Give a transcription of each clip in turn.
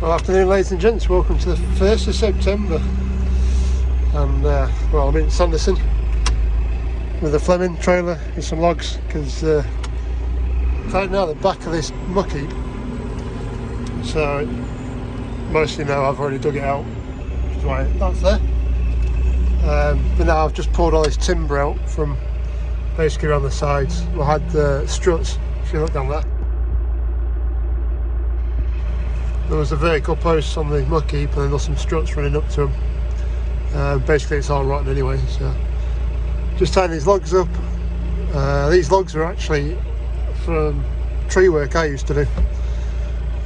Well, afternoon ladies and gents, welcome to the 1st of September and well, I'm in Sanderson with a Fleming trailer with some logs because tightening out the back of this muck heap, so mostly now I've already dug it out, which is why that's there. But now I've just pulled all this timber out from basically around the sides. We had the struts, if you look down there. There was a vertical post on the muck heap and then there's some struts running up to them. Basically it's all rotten anyway, so just tying these logs up. These logs are actually from tree work I used to do.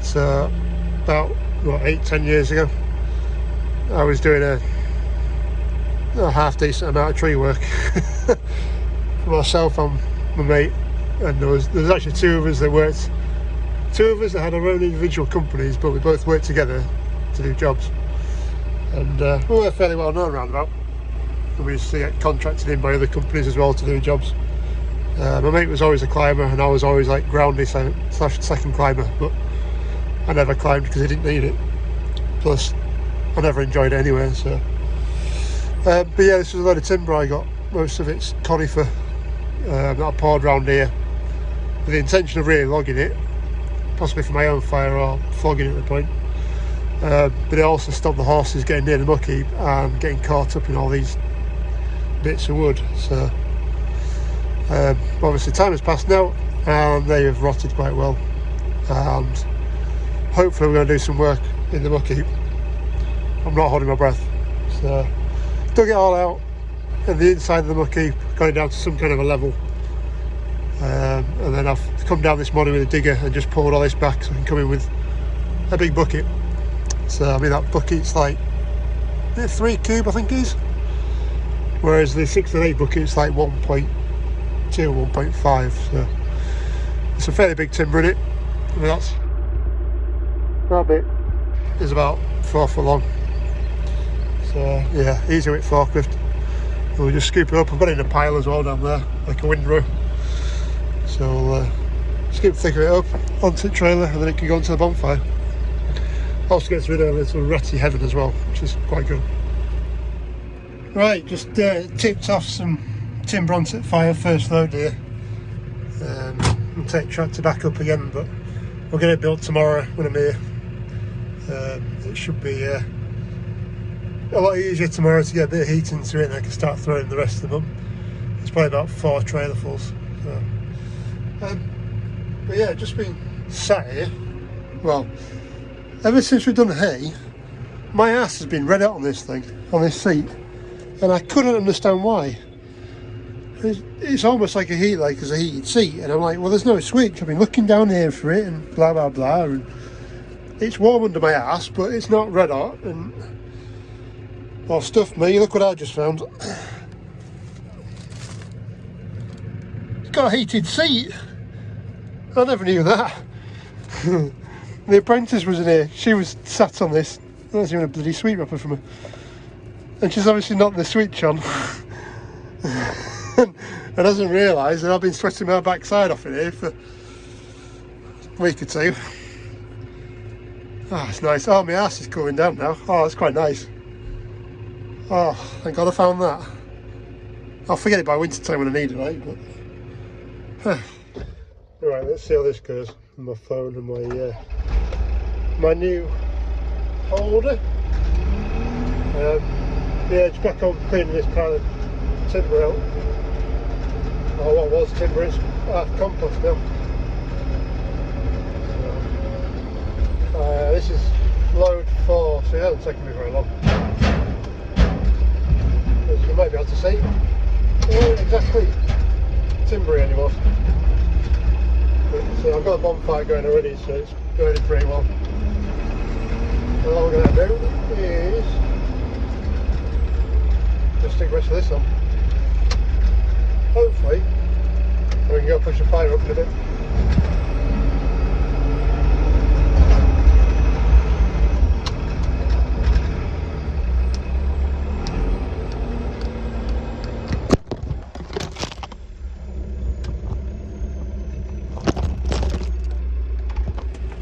So about, what, 8-10 years ago I was doing a half decent amount of tree work for myself and my mate, and there was actually two of us that had our own individual companies, but we both worked together to do jobs, and we were fairly well known around about, and we used to get contracted in by other companies as well to do jobs. My mate was always a climber and I was always like groundy / second climber, but I never climbed because I didn't need it, plus I never enjoyed it anyway. So but yeah, this was a load of timber I got. Most of it's conifer that I poured around here with the intention of really logging it, possibly for my own fire or flogging at the point, but it also stopped the horses getting near the muck heap and getting caught up in all these bits of wood. So obviously time has passed now and they have rotted quite well, and hopefully we're going to do some work in the muck heap. I'm not holding my breath. So dug it all out and the inside of the muck heap, got it down to some kind of a level, and then I've come down this morning with a digger and just poured all this back so I can come in with a big bucket. So I mean that bucket's like 3 cube I think it is, whereas the 6 and 8 bucket's like 1.2 or 1.5, so it's a fairly big timber in it. I mean that bit is about 4 foot long, so yeah, easy with forklift. We'll just scoop it up. I've got it in a pile as well down there, like a windrow, so we'll scoop the thick of it up onto the trailer and then it can go onto the bonfire. Also gets rid of a little ratty heaven as well, which is quite good. Right, just tipped off some timber onto the fire, first load here. I'll take tractor back up again, but we'll get it built tomorrow when I'm here. It should be a lot easier tomorrow to get a bit of heat into it and I can start throwing the rest of them. It's probably about 4 trailerfuls. So. But yeah, just been sat here. Well, ever since we've done hay, my ass has been red hot on this thing, on this seat, and I couldn't understand why. It's almost like a heated seat, and I'm like, well, there's no switch. I've been looking down here for it and blah blah blah, and it's warm under my ass, but it's not red hot. And well, stuff me, look what I just found. It's got a heated seat. I never knew that. The apprentice was in here, she was sat on this. That's even a bloody sweet wrapper from her, and she's obviously knocked the switch on and hasn't realised that I've been sweating my backside off in here for a week or 2. Oh, it's nice. Oh, my arse is cooling down now. Oh, that's quite nice. Oh, thank God I found that. I'll forget it by winter time when I need it, right? But right, let's see how this goes. My phone and my new holder. Yeah, just back on cleaning this pile of timber out. Oh, what was timber? It's half compost now. So, this is load 4, so it hasn't taken me very long. As you might be able to see, it isn't exactly timbery anymore. But I've got a bonfire going already, so it's burning pretty well. And all we're going to do is just stick the rest of this on. Hopefully we can go push the fire up in a bit.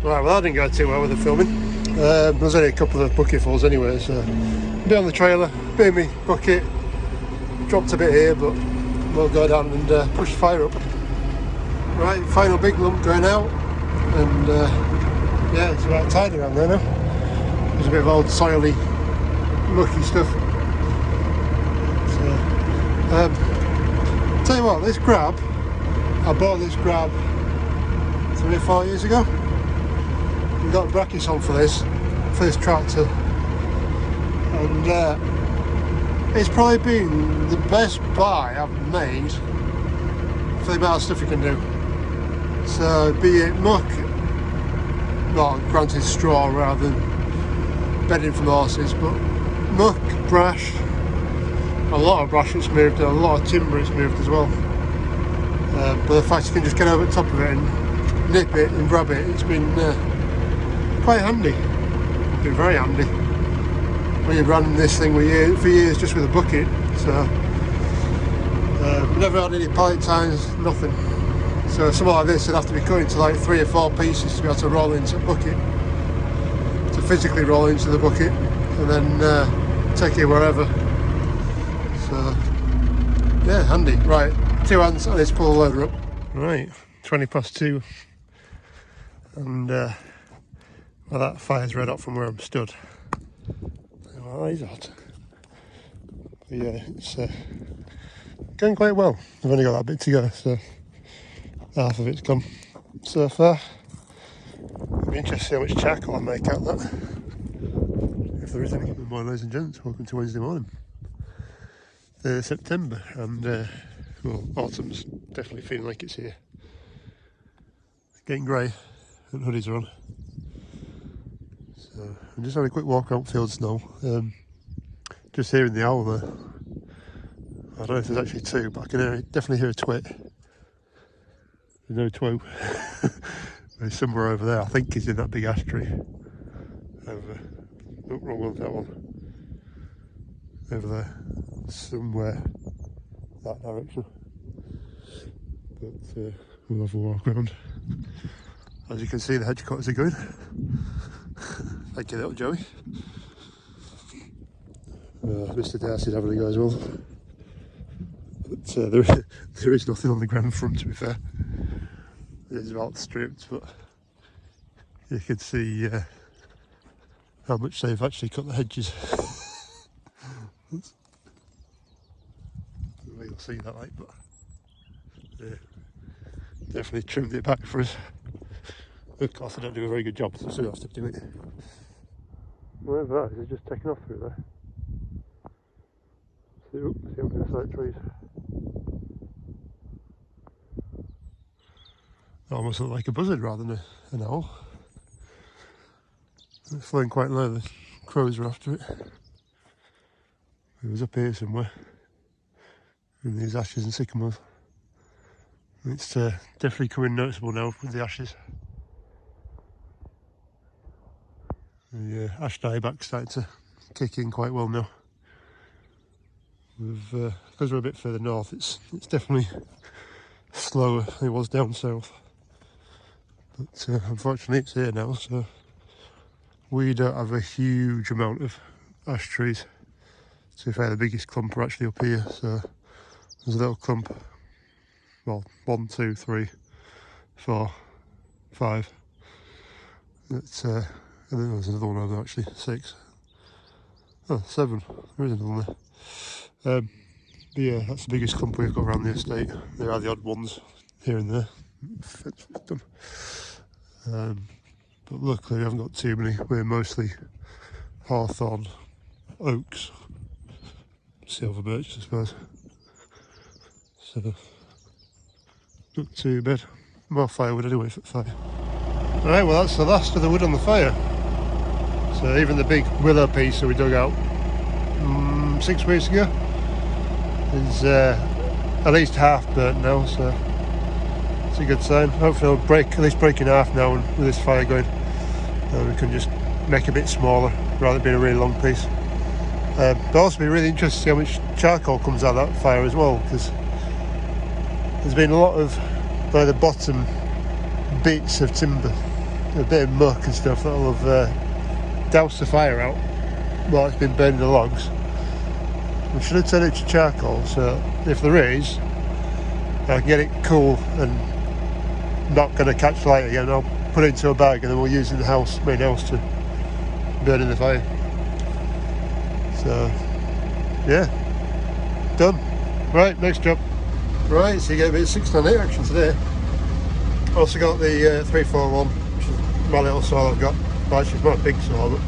Right, well that didn't go too well with the filming. There's only a couple of bucketfuls anyway, so a bit on the trailer, bit in me bucket, dropped a bit here, but we'll go down and push the fire up. Right, final big lump going out, and yeah, it's about tidy around there now. There's a bit of old soily, mucky stuff. So, tell you what, this grab, I bought this grab 3 or 4 years ago. We got brackets on for this tractor, and it's probably been the best buy I've made for the amount of stuff you can do. So be it muck, well granted straw rather than bedding from horses, but muck, brash, a lot of brash it's moved, and a lot of timber it's moved as well. But the fact you can just get over the top of it and nip it and grab it, it's been quite handy. It's been very handy. We ran this thing for years just with a bucket, so never had any pallet tines, nothing. So something like this would have to be cut into like 3 or 4 pieces to be able to roll into the bucket, to physically roll into the bucket and then take it wherever. So yeah, handy. Right, 2 hands and let's pull the loader up. Right, 2:20, and well, that fire's red hot from where I'm stood. Well, that is hot. But yeah, it's going quite well. I've only got that bit to go, so half of it's gone so far. It'll be interesting to see how much charcoal I make out of that, if there is any. Good morning, ladies and gents. Welcome to Wednesday morning, September, and well, autumn's definitely feeling like it's here. It's getting grey and hoodies are on. So I'm just having a quick walk around fields now. Just hearing the owl there. I don't know if there's actually 2, but I can definitely hear a twit. There's no two. There's somewhere over there. I think he's in that big ash tree. Over. Oh, wrong one, that one. Over there. Somewhere. That direction. But we'll have a walk around. As you can see, the hedge cutters are going. Thank you, little Joey. Mr. Darcy's having a go as well. But there is nothing on the ground front, to be fair. It is about stripped, but you can see how much they've actually cut the hedges. You'll see that, like, but yeah, definitely trimmed it back for us. Of course, I don't do a very good job, so I still have to do it. Whatever that is, it's just taken off through there. See up in the side trees. It almost looked like a buzzard rather than an owl. It's flying quite low, the crows are after it. It was up here somewhere, in these ashes and sycamores. It's definitely coming noticeable now with the ashes. The ash dieback's starting to kick in quite well now. Because we're a bit further north, it's definitely slower than it was down south. But unfortunately it's here now, so we don't have a huge amount of ash trees. To be fair, the biggest clump are actually up here, so there's a little clump, well, 1, 2, 3, 4, 5. That's, and then there's another one over there actually, 6. Oh, 7, there is another one there. But yeah, that's the biggest clump we've got around the estate. There are the odd ones here and there. But luckily we haven't got too many. We're mostly hawthorn, oaks, silver birch I suppose. So not too bad. More firewood anyway for the fire. Alright, well that's the last of the wood on the fire. So even the big willow piece that we dug out 6 weeks ago is at least half burnt now, so it's a good sign. Hopefully it'll at least break in half now, and with this fire going, we can just make it a bit smaller rather than being a really long piece. But also be really interested to see how much charcoal comes out of that fire as well, because there's been a lot of by the bottom bits of timber, a bit of muck and stuff that'll have douse the fire out while it's been burning the logs. We should have turned it to charcoal, so if there is, I can get it cool and not going to catch light again. I'll put it into a bag and then we'll use it in the house, main house, to burn in the fire. So yeah, done. Right, next job. Right, so you get a bit of 698 action today. Also got the 341, which is my little saw I've got. Well, actually it's not a big saw, but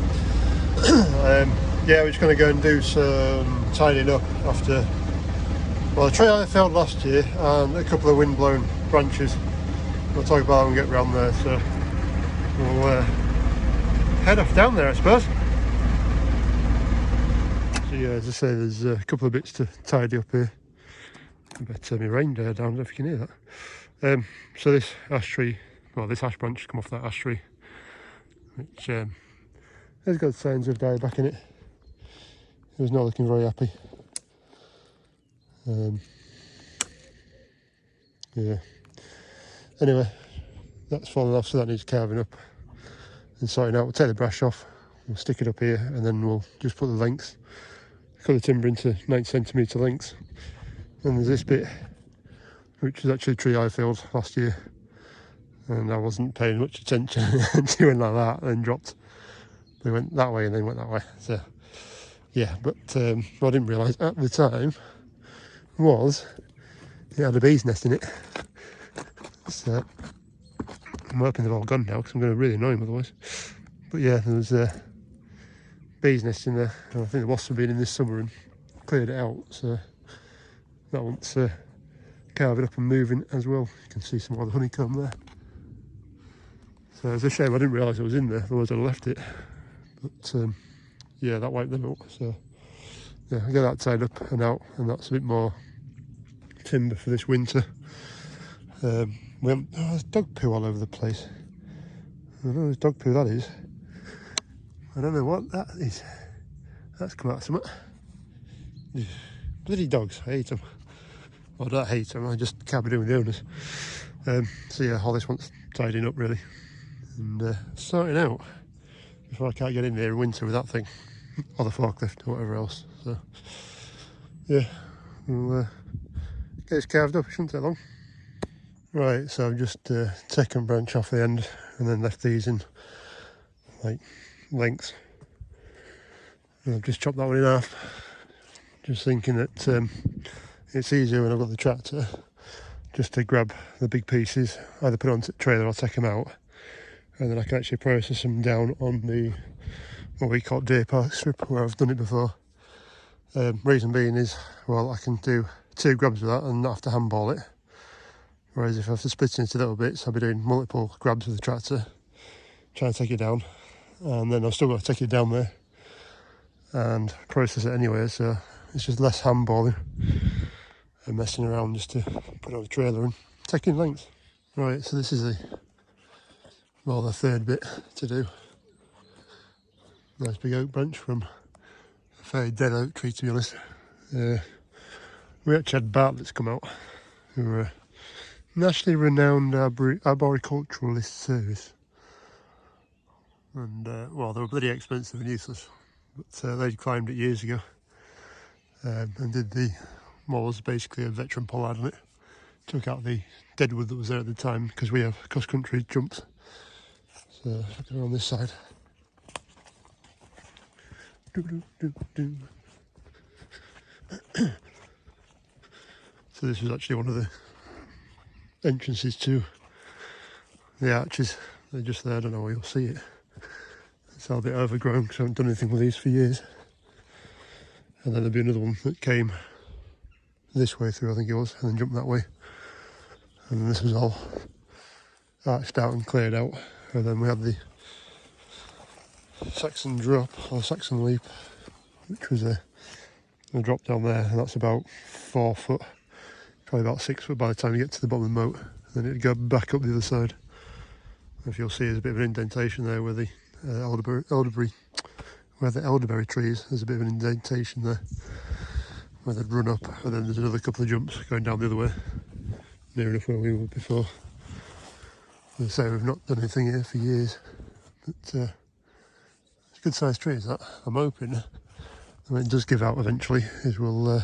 yeah, we're just going to go and do some tidying up after, well, the tree I felled last year and a couple of wind-blown branches. We'll talk about that when we get round there, so we'll head off down there, I suppose. So yeah, as I say, there's a couple of bits to tidy up here. I better turn my reindeer down, I don't know if you can hear that. So this ash tree, well, this ash branch has come off that ash tree, which has got signs of dieback in it. It was not looking very happy. Yeah. Anyway, that's fallen off, so that needs carving up and sorting out. We'll take the brush off, we'll stick it up here, and then we'll just put the lengths, cut the timber into 9cm lengths. And there's this bit, which is actually a tree I felled last year, and I wasn't paying much attention and doing like that, and dropped. They went that way and then went that way. So yeah, but what I didn't realise at the time was it had a bee's nest in it. So I'm hoping they've all gone now because I'm going to really annoy them otherwise. But yeah, there was a bee's nest in there, and I think the wasps have been in this summer and cleared it out. So that wants carving up and moving as well. You can see some more of the honeycomb there. So it's a shame I didn't realise it was in there, otherwise I'd have left it. But yeah, that wiped them out. So yeah, I'll get that tied up and out, and that's a bit more timber for this winter. We haven't, oh, there's dog poo all over the place. I don't know whose dog poo that is. I don't know what that is. That's come out of something. Bloody dogs, I hate them. Well, I don't hate them, I just can't be doing with the owners. So yeah, all this wants tidying up really. And sorting out before I can't get in there in winter with that thing. Or the forklift or whatever else. So yeah, we'll get this carved up, it shouldn't take long. Right, so I've just taken a branch off the end and then left these in like lengths. And I've just chopped that one in half. Just thinking that it's easier when I've got the tractor just to grab the big pieces, either put it onto the trailer or take them out, and then I can actually process them down on the, what we call day park strip, where I've done it before. Reason being is, well, I can do 2 grabs with that and not have to handball it. Whereas if I have to split it into little bits, I'll be doing multiple grabs with the tractor, trying to take it down, and then I've still got to take it down there and process it anyway, so it's just less handballing and messing around just to put it on the trailer and take in length. Right, so this is the third bit to do. Nice big oak branch from a fairly dead oak tree, to be honest. We actually had Bartlett's come out, who are nationally renowned arboriculturalist service, and well, they were bloody expensive and useless, but they'd climbed it years ago and did what was basically a veteran pollard on it. Took out the deadwood that was there at the time, because we have cross-country jumps. So look around this side. So this was actually one of the entrances to the arches. They're just there, I don't know where you'll see it. It's all a bit overgrown because I haven't done anything with these for years. And then there'll be another one that came this way through, I think it was, and then jumped that way. And then this was all arched out and cleared out. And then we had the Saxon drop, or Saxon leap, which was a drop down there, and that's about 4 foot, probably about 6 foot by the time you get to the bottom of the moat. Then it'd go back up the other side. If you'll see, there's a bit of an indentation there where the elderberry trees. There's a bit of an indentation there where they'd run up, and then there's another couple of jumps going down the other way, near enough where we were before. As I say, we've not done anything here for years, but it's good sized trees that. I'm hoping, when it does give out eventually, is we'll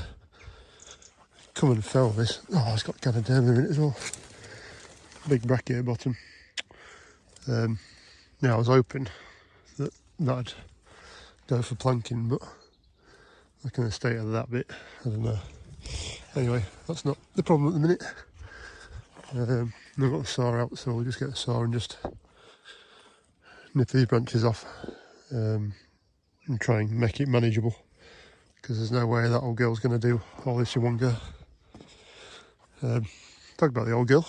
come and fell this. Oh, it's got Ganoderma in it as well. Big bracket at bottom. Yeah, I was hoping that that'd go for planking, but looking at the state of that bit, I don't know. Anyway, that's not the problem at the minute. I've got the saw out, so we'll just get the saw and just nip these branches off and try and make it manageable, because there's no way that old girl's going to do all this in one go. Talk about the old girl.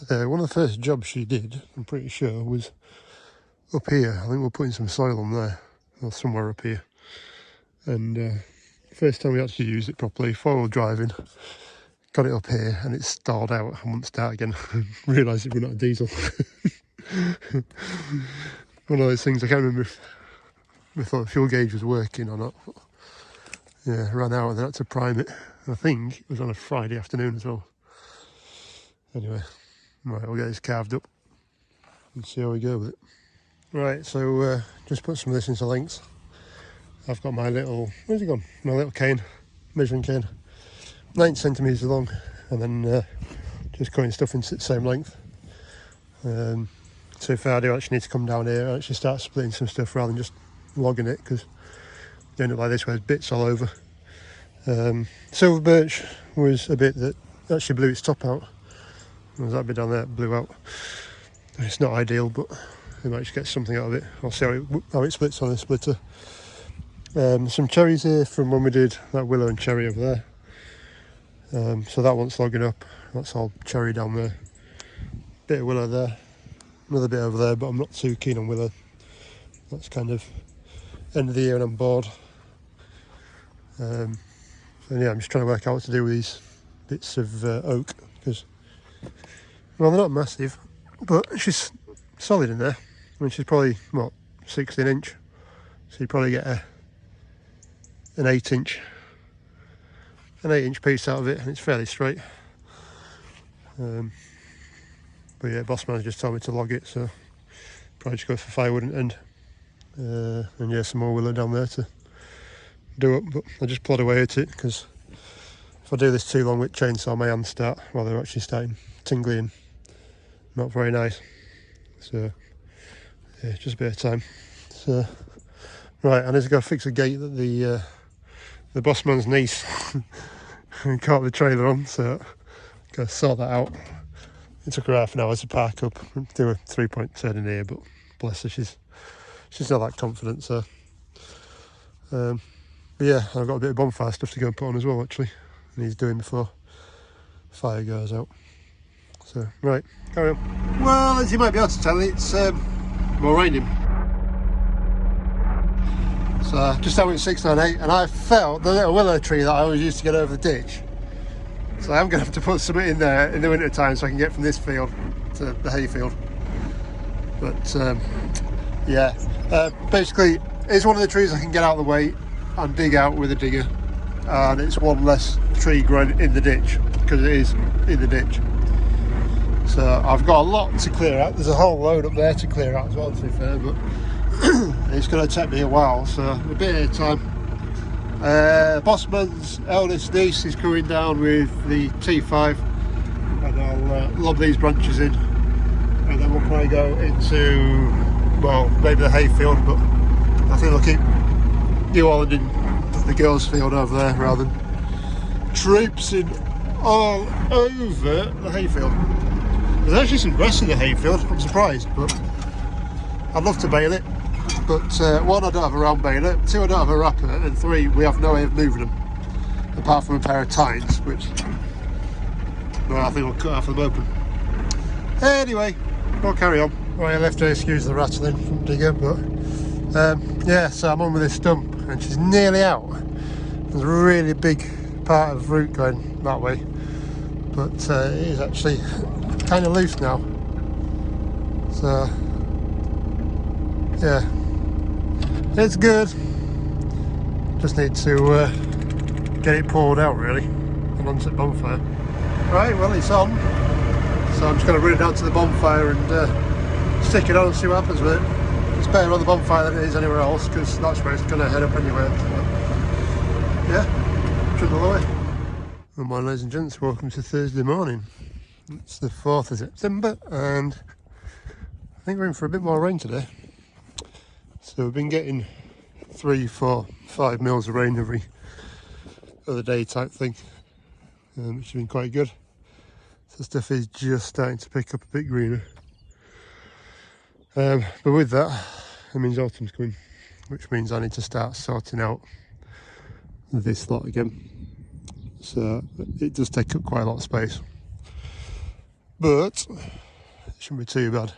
One of the first jobs she did, I'm pretty sure, was up here. I think we're putting some soil on there, or somewhere up here. And first time we actually used it properly, 4-wheel driving, got it up here and it stalled out. I wouldn't start again. Realised it was not a diesel. One of those things, I can't remember if we thought the fuel gauge was working or not. But yeah, ran out and then had to prime it. I think it was on a Friday afternoon as well. Anyway, right, we'll get this carved up and see how we go with it. Right, so just put some of this into lengths. I've got my little, where's it gone? My little cane, measuring cane, 9 centimetres long, and then just cutting stuff into the same length. So if I do actually need to come down here, I actually start splitting some stuff rather than just logging it, because you end up like this where there's bits all over. Silver birch was a bit that actually blew its top out. There was that bit down there that blew out. It's not ideal, but we might just get something out of it. I'll see how it splits on the splitter. Some cherries here from when we did that willow and cherry over there. So that one's logging up. That's all cherry down there. Bit of willow there. Another bit over there, but I'm not too keen on willow. That's kind of end of the year and I'm bored. And yeah, I'm just trying to work out what to do with these bits of oak, because, well, they're not massive, but she's solid in there. I mean, she's probably, what, 16 inch, so you probably get an 8 inch piece out of it, and it's fairly straight. But yeah, boss man just told me to log it, so probably just go for firewood and yeah, some more willow down there to do up. But I just plod away at it, because if I do this too long with chainsaw, my hands start, well, they're actually starting tingly and not very nice. So yeah, just a bit of time. So right, I need to go fix a gate that the boss man's niece caught the trailer on, so gotta sort that out. It took her half an hour to park up and do a 3-point turn in here, but bless her, she's not that confident. So but yeah, I've got a bit of bonfire stuff to go and put on as well, actually, and he's doing before fire goes out. So right, carry on. Well, as you might be able to tell, it's more raining. So just out with 698, and I felt the little willow tree that I always used to get over the ditch. So I'm going to have to put something in there in the winter time so I can get from this field to the hay field. But yeah, basically it's one of the trees I can get out of the way and dig out with a digger, and it's one less tree growing in the ditch, because it is in the ditch. So I've got a lot to clear out. There's a whole load up there to clear out as well, to be fair, but it's going to take me a while, so a bit of time. Bossman's eldest niece is coming down with the T5, and I'll lob these branches in, and then we'll probably go into, well, maybe the hayfield, but I think I'll keep New Holland in the girls' field over there rather than traipsing all over the hayfield. There's actually some grass in the hayfield, I'm surprised, but I'd love to bale it. But 1, I don't have a round baler, 2, I don't have a wrapper, and 3, we have no way of moving them apart from a pair of tines, which, well, I think we'll cut half of them open. Anyway, we'll carry on. Right, I have to excuse the rattling from digger, but yeah, so I'm on with this stump and she's nearly out. There's a really big part of root going that way, but it is actually kind of loose now. So yeah, it's good. Just need to get it poured out really and onto the bonfire. Right, well, it's on. So I'm just going to run it down to the bonfire and stick it on and see what happens with it. It's better on the bonfire than it is anywhere else, because that's where it's going to head up anyway. So, yeah, trundle away. Good morning, ladies and gents, welcome to Thursday morning. It's the 4th of September and I think we're in for a bit more rain today. So we've been getting 3, 4, 5 mils of rain every other day type thing, which has been quite good. So stuff is just starting to pick up a bit greener. But with that, it means autumn's coming, which means I need to start sorting out this lot again. So it does take up quite a lot of space, but it shouldn't be too bad.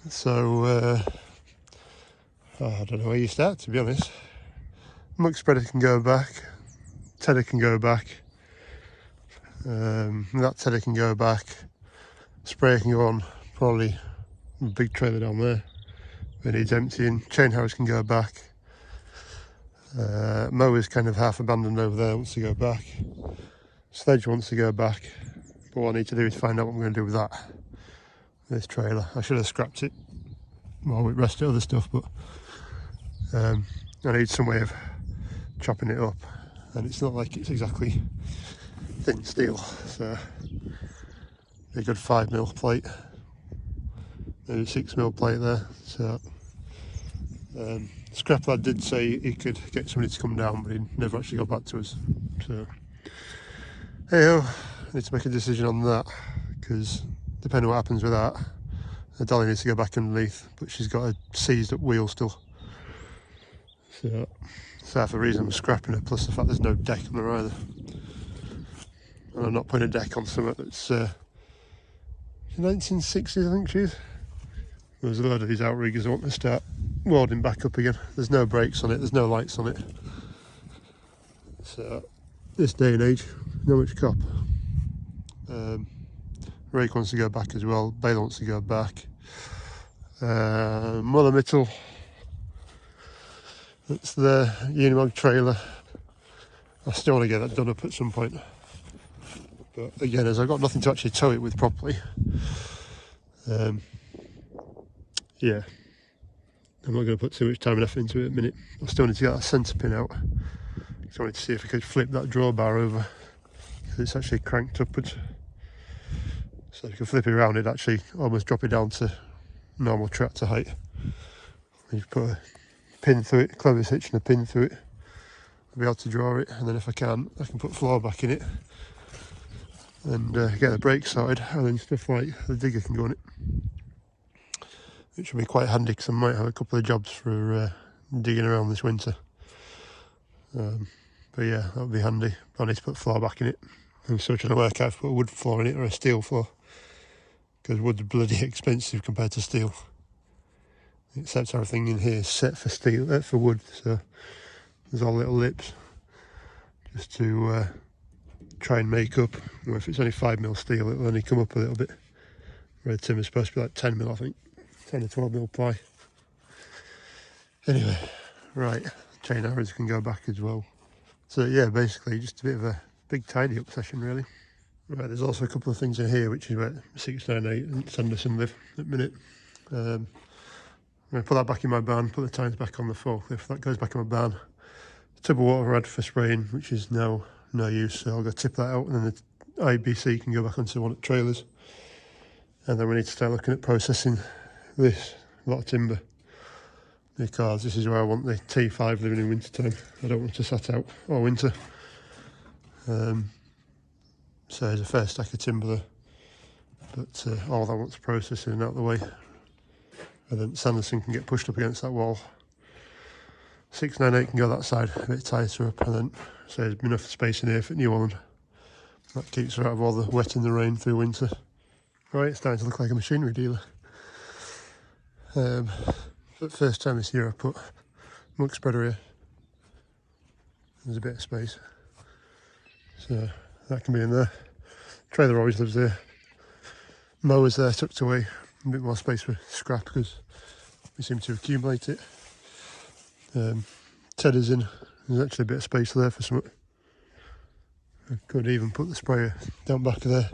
So I don't know where you start, to be honest. Muck spreader can go back, tedder can go back, that tedder can go back, sprayer can go on, probably a big trailer down there where it needs emptying, chain harrows can go back, mower's kind of half abandoned over there, wants to go back, sledge wants to go back, but what I need to do is find out what I'm going to do with that, this trailer. I should have scrapped it while we rested other stuff, but I need some way of chopping it up, and it's not like it's exactly thin steel, so a good 5mm plate, maybe 6mm plate there. So Scrap Lad did say he could get somebody to come down, but he never actually got back to us. So hey, I need to make a decision on that, because depending on what happens with that, Dolly needs to go back underneath, but she's got a seized up wheel still. So that's half the reason I'm scrapping it, plus the fact there's no deck on her either. And I'm not putting a deck on something that's 1960s, I think she is. There's a load of these outriggers that want to start warding back up again. There's no brakes on it, there's no lights on it. So this day and age, not much cop. Rake wants to go back as well, Baylor wants to go back. Mother Mittel, that's the Unimog trailer. I still want to get that done up at some point. But again, as I've got nothing to actually tow it with properly, yeah, I'm not going to put too much time and effort into it at the minute. I still need to get that centre pin out. So I wanted to see if I could flip that drawbar over, because it's actually cranked upwards. So if you can flip it around, it'd actually almost drop it down to normal tractor height. You put a pin through it, clevis hitch and a pin through it. I'll be able to draw it, and then if I can put floor back in it and get the brakes sorted, and then stuff like the digger can go on it, which will be quite handy because I might have a couple of jobs for digging around this winter. But yeah, that would be handy. I need to put floor back in it. I'm still trying to work out if I put a wood floor in it or a steel floor, because wood's bloody expensive compared to steel. Except everything in here is set for steel, for wood, so there's all little lips just to try and make up. Well, if it's only 5mm steel, it'll only come up a little bit. Red timber's supposed to be like 10mm, I think, 10 or 12mm ply. Anyway, right, chain arrows can go back as well. So yeah, basically just a bit of a big tidy up session really. Right, there's also a couple of things in here, which is where 698 and Sanderson live at the minute. I'm going to put that back in my barn, put the tyres back on the forklift, that goes back in my barn. The tub of water I had for spraying, which is now no use, so I'll go tip that out, and then the IBC can go back onto one of the trailers. And then we need to start looking at processing this lot of timber, because this is where I want the T5 living in winter time. I don't want to sat out all winter. So there's a fair stack of timber there, but all that wants processing out of the way, and then Sanderson can get pushed up against that wall. 698 can go that side, a bit tighter up, and then so there's enough space in here for New Holland. That keeps her out of all the wet and the rain through winter. Right, it's starting to look like a machinery dealer. But first time this year I put muck spreader here. There's a bit of space, so that can be in there. Trailer always lives there. Mower's there tucked away, a bit more space for scrap because we seem to accumulate it. Tedder's in, there's actually a bit of space there for something. I could even put the sprayer down back of there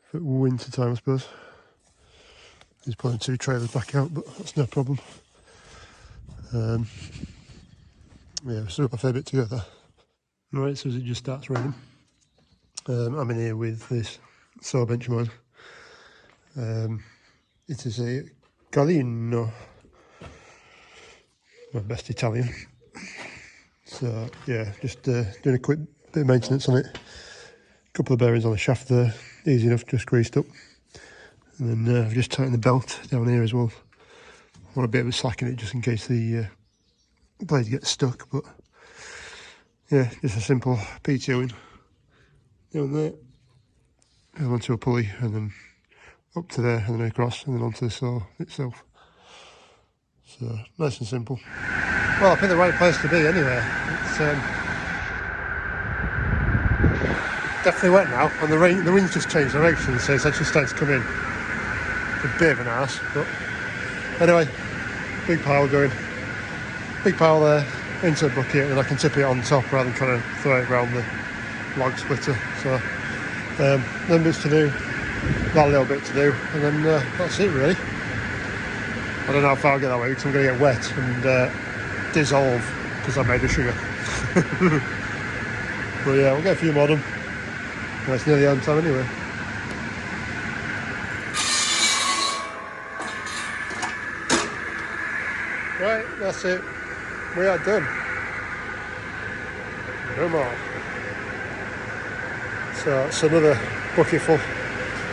for winter time, I suppose. He's pulling 2 trailers back out, but that's no problem. Yeah, we've still got a fair bit to go there. Right, so as it just starts raining, I'm in here with this saw bench of mine. It is a Galino, my best Italian. So yeah, just doing a quick bit of maintenance on it. A couple of bearings on the shaft there, easy enough, just greased up. And then I've just tightened the belt down here as well. I want a bit of a slack in it just in case the blade gets stuck, but yeah, just a simple PTOing down there, and onto a pulley, and then up to there, and then across, and then onto the saw itself. So nice and simple. Well, I picked the right place to be anyway. It's definitely wet now, and the wind's just changed direction, so it's actually starting to come in. It's a bit of an arse, but anyway, big pile going. Big pile there, into the bucket, and I can tip it on top rather than trying to throw it around the log splitter. So, then bits to do, that little bit to do, and then that's it really. I don't know how far I'll get that way because I'm going to get wet and dissolve because I made the sugar. But yeah, we'll get a few more done. Well, it's nearly home time anyway. Right, that's it. We are done. No more. So it's another bucket full.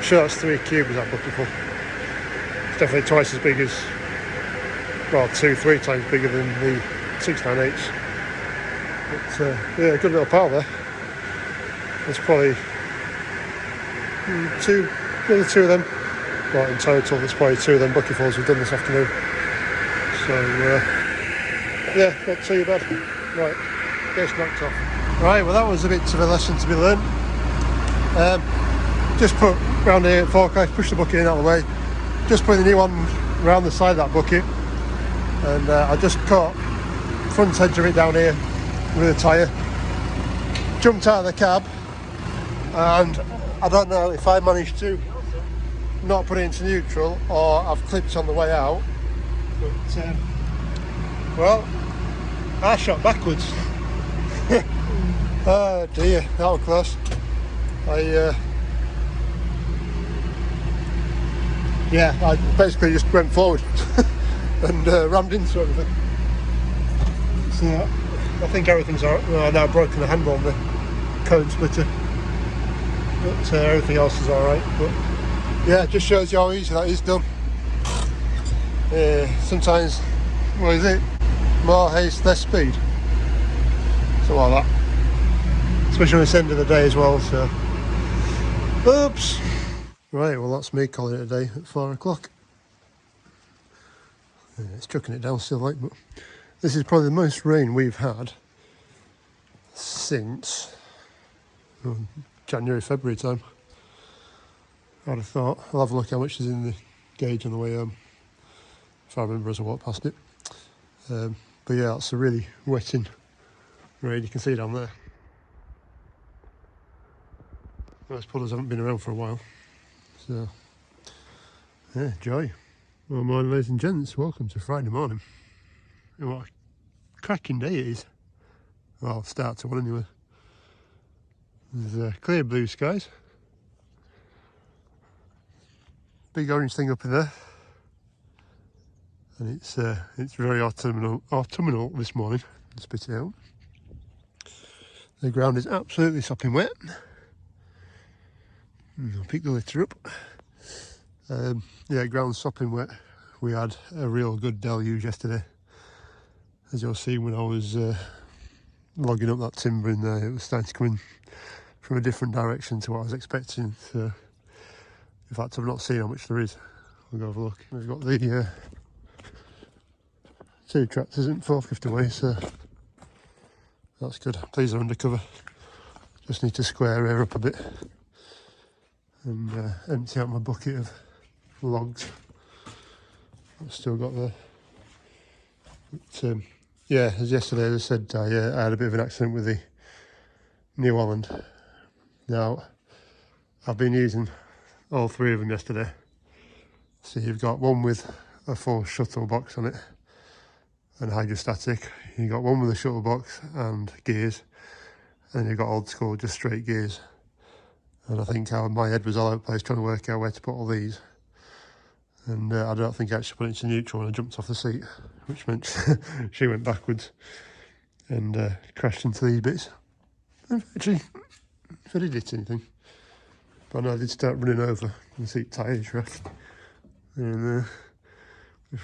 Sure, it's 3 cubes that bucket full. It's definitely twice as big as, well, 2-3 times bigger than the 698s. But yeah, good little pile there. There's probably another 2 of them. Well, in total, there's probably 2 of them bucketfuls we've done this afternoon. So yeah, not too bad. Right, gets knocked off. Right, well that was a bit of a lesson to be learned. Just put round here at forklift, push the bucket in out of the way. Just putting the new one round the side of that bucket, and I just caught front edge of it down here with a tyre. Jumped out of the cab, and I don't know if I managed to not put it into neutral or I've clipped on the way out. But well, I shot backwards. Oh dear, that was close. I basically just went forward and rammed into everything. So I think everything's alright. Well, I've now broken the handle on the cone splitter, but everything else is alright. But yeah, it just shows you how easy that is done. Sometimes, what is it? More haste, less speed. Something like that. Especially on this end of the day as well, so. Oops! Right, well that's me calling it a day at 4 o'clock. Yeah, it's chucking it down still, like, but this is probably the most rain we've had since January, February time. I'd have thought. I'll have a look how much is in the gauge on the way home, if I remember as I walk past it. But yeah, it's a really wetting rain. You can see down there. Those puddles haven't been around for a while, so yeah, joy. Well, morning, ladies and gents. Welcome to Friday morning. And what a cracking day it is. Well, start to one anyway. There's clear blue skies. Big orange thing up in there. And it's very autumnal this morning. Spit it out. The ground is absolutely sopping wet. I'll pick the litter up. Yeah, ground's sopping wet. We had a real good deluge yesterday. As you'll see when I was logging up that timber in there, it was starting to come in from a different direction to what I was expecting. So, in fact, I've not seen how much there is. We'll go have a look. We've got the 2 tractors in 450 away, so that's good. These are undercover. Just need to square her up a bit and empty out my bucket of logs I've still got there. But yeah, as yesterday I said, I had a bit of an accident with the New Holland. Now, I've been using all 3 of them yesterday, So you've got one with a full shuttle box on it and hydrostatic. You've got one with a shuttle box and gears, and you've got old school, just straight gears. And I think my head was all over the place trying to work out where to put all these. And I don't think I actually put it into neutral when I jumped off the seat, which meant she went backwards and crashed into these bits. And actually, if I did hit anything, but no, I did start running over the seat tyres rack. And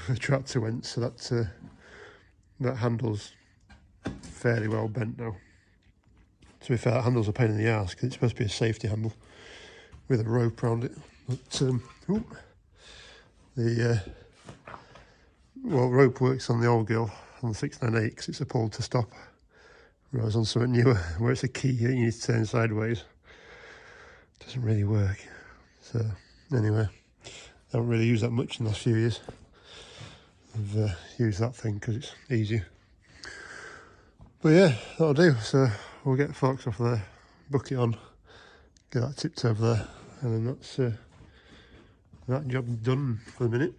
the tractor went, so that handle's fairly well bent now. To be fair, that handle's a pain in the arse because it's supposed to be a safety handle with a rope around it. But rope works on the old girl on the 698 because it's a pull to stop, whereas on something newer where it's a key that you need to turn sideways, it doesn't really work. So anyway, I haven't really used that much in the last few years. I've used that thing because it's easy. But yeah, that'll do. So we'll get the forks off there, book it on, get that tipped over there, and then that's that job done for the minute.